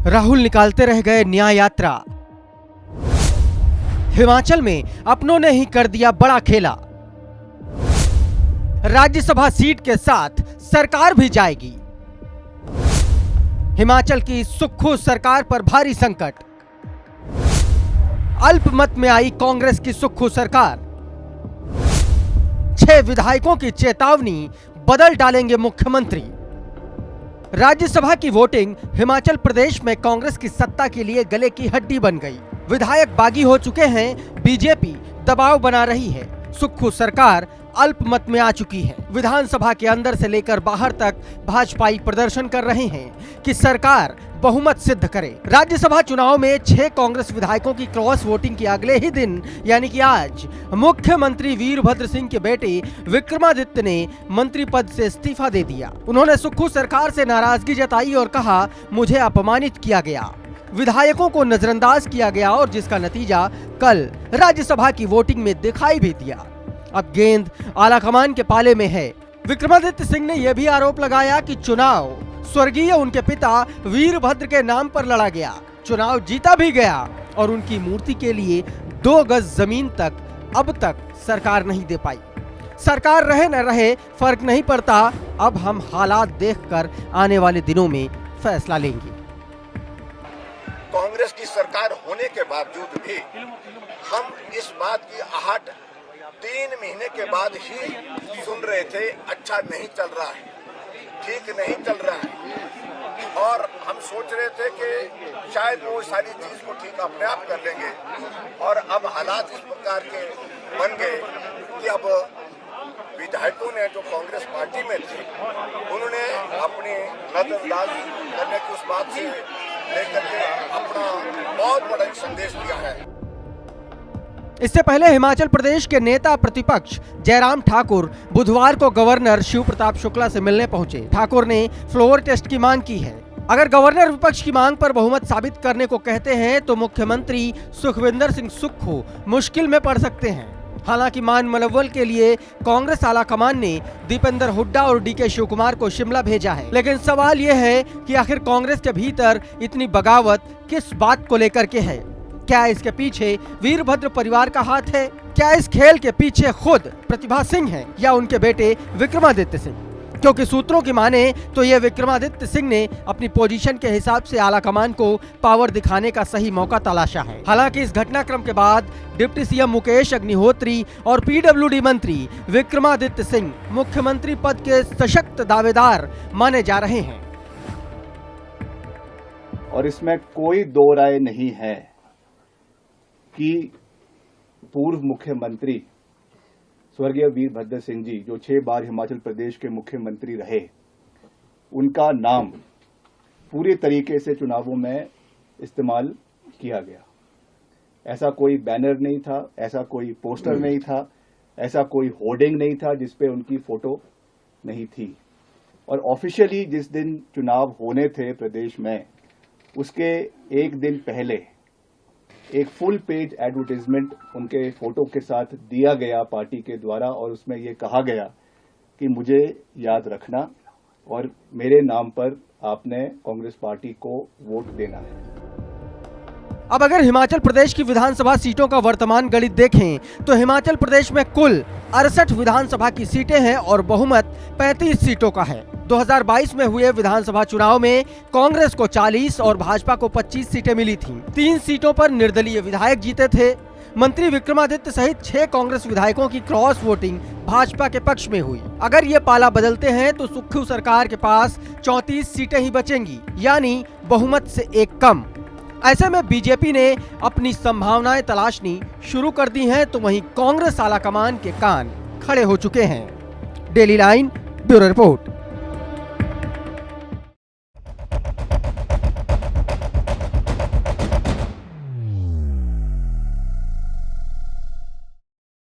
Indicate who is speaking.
Speaker 1: राहुल निकालते रह गए न्याय यात्रा। हिमाचल में अपनों ने ही कर दिया बड़ा खेला। राज्यसभा सीट के साथ सरकार भी जाएगी। हिमाचल की सुक्खू सरकार पर भारी संकट। अल्पमत में आई कांग्रेस की सुक्खू सरकार। 6 विधायकों की चेतावनी, बदल डालेंगे मुख्यमंत्री। राज्यसभा की वोटिंग हिमाचल प्रदेश में कांग्रेस की सत्ता के लिए गले की हड्डी बन गई। विधायक बागी हो चुके हैं, बीजेपी दबाव बना रही है, सुक्खू सरकार अल्पमत में आ चुकी है। विधानसभा के अंदर से लेकर बाहर तक भाजपाई प्रदर्शन कर रहे हैं कि सरकार बहुमत सिद्ध करे। राज्यसभा चुनाव में 6 कांग्रेस विधायकों की क्रॉस वोटिंग के अगले ही दिन यानी कि आज मुख्यमंत्री वीरभद्र सिंह के बेटे विक्रमादित्य ने मंत्री पद से इस्तीफा दे दिया। उन्होंने सुक्खू सरकार से नाराजगी जताई और कहा, मुझे अपमानित किया गया, विधायकों को नजरअंदाज किया गया और जिसका नतीजा कल राज्यसभा की वोटिंग में दिखाई भी दिया। अब गेंद आलाकमान के पाले में है। विक्रमादित्य सिंह ने यह भी आरोप लगाया कि चुनाव स्वर्गीय उनके पिता वीरभद्र के नाम पर लड़ा गया, चुनाव जीता भी गया और उनकी मूर्ति के लिए 2 गज जमीन तक अब तक सरकार नहीं दे पाई। सरकार रहे न रहे फर्क नहीं पड़ता, अब हम हालात देखकर आने वाले दिनों में फैसला लेंगे।
Speaker 2: कांग्रेस की सरकार होने के बावजूद भी हम इस बात की आहट 3 महीने के बाद ही सुन रहे थे, अच्छा नहीं चल रहा है, ठीक नहीं चल रहा है, और हम सोच रहे थे कि शायद वो सारी चीज को ठीक अपने आप कर लेंगे। और अब हालात इस प्रकार के बन गए कि अब विधायकों ने जो कांग्रेस पार्टी में थे उन्होंने अपनी नजरअंदाज करने की उस बात से लेकर के अपना बहुत बड़ा संदेश दिया है।
Speaker 1: इससे पहले हिमाचल प्रदेश के नेता प्रतिपक्ष जयराम ठाकुर बुधवार को गवर्नर शिव प्रताप शुक्ला से मिलने पहुंचे। ठाकुर ने फ्लोर टेस्ट की मांग की है। अगर गवर्नर विपक्ष की मांग पर बहुमत साबित करने को कहते हैं तो मुख्यमंत्री सुखविंदर सिंह सुक्खू मुश्किल में पड़ सकते हैं। हालांकि मान मनोबल के लिए कांग्रेस आलाकमान ने दीपेंद्र हुड्डा और डीके शिवकुमार को शिमला भेजा है, लेकिन सवाल यह है कि आखिर कांग्रेस के भीतर इतनी बगावत किस बात को लेकर के है? क्या इसके पीछे वीरभद्र परिवार का हाथ है? क्या इस खेल के पीछे खुद प्रतिभा सिंह है या उनके बेटे विक्रमादित्य सिंह? क्योंकि सूत्रों की माने तो ये विक्रमादित्य सिंह ने अपनी पोजीशन के हिसाब से आलाकमान को पावर दिखाने का सही मौका तलाशा है। हालांकि इस घटनाक्रम के बाद डिप्टी सीएम मुकेश अग्निहोत्री और पीडब्ल्यूडी मंत्री विक्रमादित्य सिंह मुख्यमंत्री पद के सशक्त दावेदार माने जा रहे हैं।
Speaker 3: और इसमें कोई दो राय नहीं है कि पूर्व मुख्यमंत्री स्वर्गीय वीरभद्र सिंह जी, जो 6 बार हिमाचल प्रदेश के मुख्यमंत्री रहे, उनका नाम पूरे तरीके से चुनावों में इस्तेमाल किया गया। ऐसा कोई बैनर नहीं था, ऐसा कोई पोस्टर नहीं था, ऐसा कोई होर्डिंग नहीं था जिसपे उनकी फोटो नहीं थी। और ऑफिशियली जिस दिन चुनाव होने थे प्रदेश में, उसके एक दिन पहले एक फुल पेज एडवर्टाइजमेंट उनके फोटो के साथ दिया गया पार्टी के द्वारा, और उसमें यह कहा गया कि मुझे याद रखना और मेरे नाम पर आपने कांग्रेस पार्टी को वोट देना है।
Speaker 1: अब अगर हिमाचल प्रदेश की विधानसभा सीटों का वर्तमान गणित देखें तो हिमाचल प्रदेश में कुल 68 विधानसभा की सीटें हैं और बहुमत 35 सीटों का है। 2022 में हुए विधानसभा चुनाव में कांग्रेस को 40 और भाजपा को 25 सीटें मिली थीं। 3 सीटों पर निर्दलीय विधायक जीते थे। मंत्री विक्रमादित्य सहित 6 कांग्रेस विधायकों की क्रॉस वोटिंग भाजपा के पक्ष में हुई। अगर ये पाला बदलते हैं तो सुक्खू सरकार के पास 34 सीटें ही बचेंगी, यानी बहुमत से एक कम। ऐसे में बीजेपी ने अपनी संभावनाएं तलाशनी शुरू कर दी हैं, तो वहीं कांग्रेस आलाकमान के कान खड़े हो चुके हैं। Daily line bureau report.